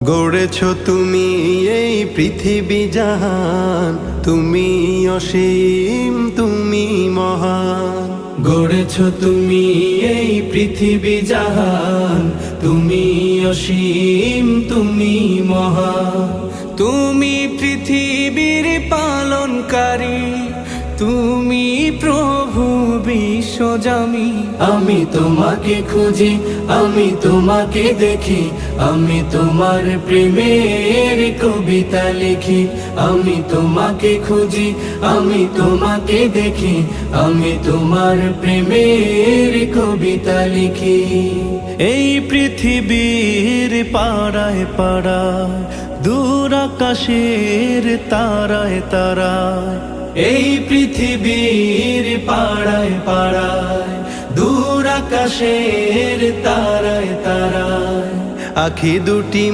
গড়েছ তুমি এই পৃথিবী জাহান, তুমি অসীম, তুমি মহান। গড়েছ তুমি এই পৃথিবী জাহান, তুমি অসীম, তুমি মহান। তুমি পৃথিবীর পালনকারী, তুমি প্রভু বিশ্বজামি। আমি তোমাকে খুঁজি, আমি তোমাকে দেখি, আমি তোমার প্রেমের কবিতা লিখি। আমি তোমাকে খুঁজি, আমি তোমাকে দেখি, আমি তোমার প্রেমের কবিতা লিখি। এই পৃথিবীর পাড়ায় পাড়ায়, দূর আকাশের তারায় তারায়, এই পৃথিবীর পাড়ায় পাড়ায়, দূর আকাশের তারায় তারায়, আখি দুটি